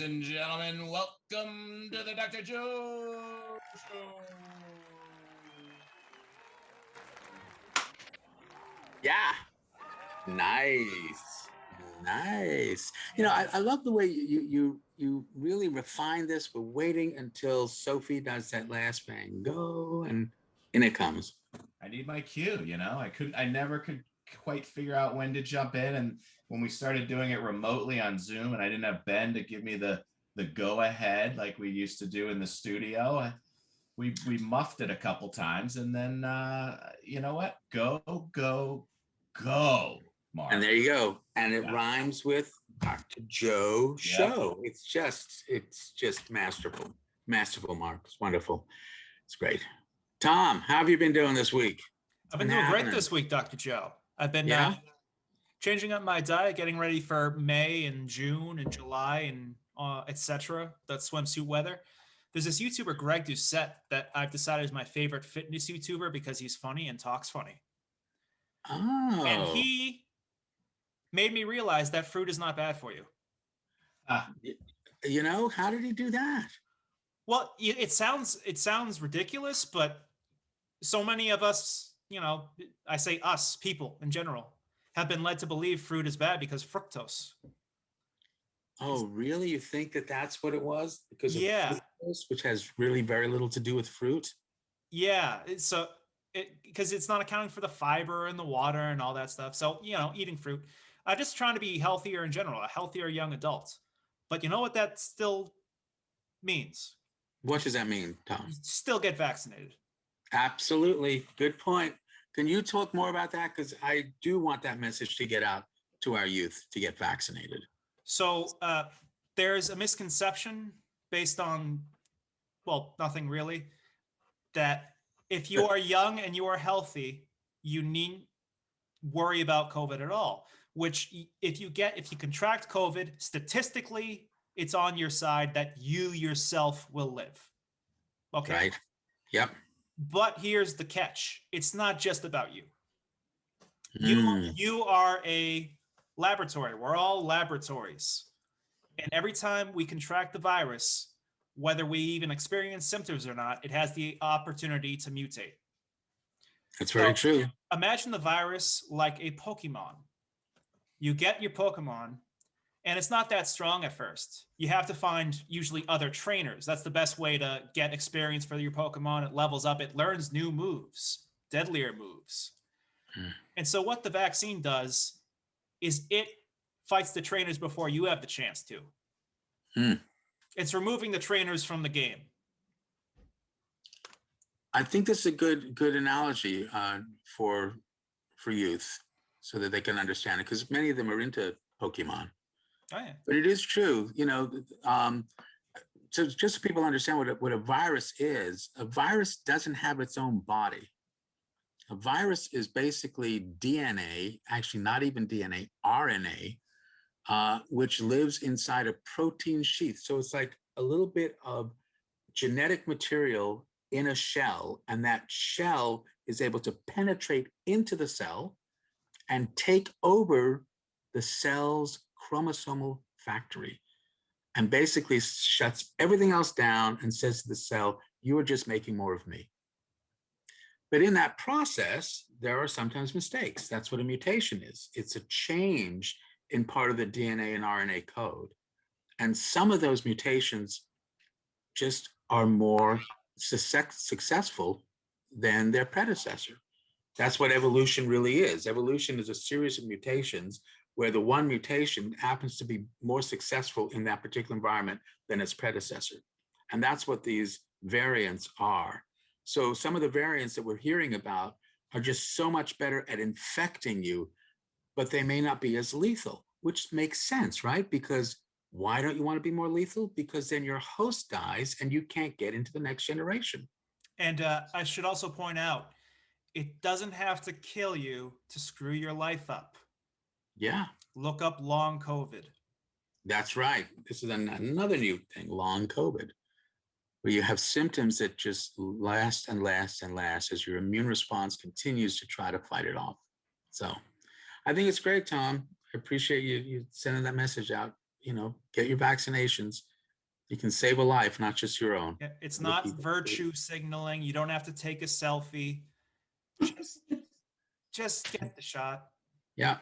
and gentlemen, welcome to the Dr. Joe Show. Yeah, nice, nice. I love the way you really refine this. We're waiting until Sophie does that last bang, go, and in it comes. I need my cue, I never could quite figure out when to jump in. And when we started doing it remotely on Zoom and I didn't have Ben to give me the go ahead like we used to do in the studio, we muffed it a couple times. And then, you know what? Go, go, go, And Mark. there you go. And it Yeah. rhymes with Dr. Joe Yep. Show. It's just masterful. Masterful, Mark. It's wonderful. It's great. Tom, how have you been doing this week? I've been doing great this week, Dr. Joe. I've been changing up my diet, getting ready for May and June and July and etc. That swimsuit weather. There's this YouTuber, Greg Doucette, that I've decided is my favorite fitness YouTuber because he's funny and talks funny. Oh. And he made me realize that fruit is not bad for you. How did he do that? Well, it sounds ridiculous, but so many of us, I say us, people in general, have been led to believe fruit is bad because fructose. Oh, really? You think that that's what it was? Because of fructose, which has really very little to do with fruit? Yeah. Because it's not accounting for the fiber and the water and all that stuff. So, eating fruit. I'm just trying to be healthier in general, a healthier young adult. But you know what that still means? What does that mean, Tom? Still get vaccinated. Absolutely. Good point. Can you talk more about that? Because I do want that message to get out to our youth to get vaccinated. So there's a misconception based on, well, nothing really, that if you are young and you are healthy, you needn't worry about COVID at all. Which if you contract COVID, statistically, it's on your side that you yourself will live. Okay. Right. Yep. But here's the catch. It's not just about you. You are a laboratory. We're all laboratories. And every time we contract the virus, whether we even experience symptoms or not, it has the opportunity to mutate. That's very true. Imagine the virus like a Pokemon. You get your Pokemon, and it's not that strong at first. You have to find usually other trainers. That's the best way to get experience for your Pokemon. It levels up. It learns new moves, deadlier moves. And so what the vaccine does is it fights the trainers before you have the chance to. It's removing the trainers from the game. I think this is a good analogy for youth so that they can understand it, because many of them are into Pokemon. Oh, yeah. But it is true, so just so people understand what a virus is, a virus doesn't have its own body. A virus is basically DNA, actually not even DNA, RNA, which lives inside a protein sheath. So it's like a little bit of genetic material in a shell, and that shell is able to penetrate into the cell and take over the cell's chromosomal factory and basically shuts everything else down and says to the cell, you are just making more of me. But in that process, there are sometimes mistakes. That's what a mutation is. It's a change in part of the DNA and RNA code. And some of those mutations just are more successful than their predecessor. That's what evolution really is. Evolution is a series of mutations where the one mutation happens to be more successful in that particular environment than its predecessor. And that's what these variants are. So some of the variants that we're hearing about are just so much better at infecting you, but they may not be as lethal, which makes sense, right? Because why don't you want to be more lethal? Because then your host dies and you can't get into the next generation. And I should also point out, it doesn't have to kill you to screw your life up. Yeah. Look up long COVID. That's right. This is another new thing, long COVID, where you have symptoms that just last and last and last as your immune response continues to try to fight it off. So I think it's great, Tom. I appreciate you sending that message out. Get your vaccinations. You can save a life, not just your own. Yeah, it's Other not people's, virtue signaling. You don't have to take a selfie. Just, just get the shot. Yeah.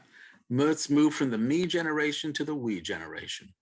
Let's move from the me generation to the we generation.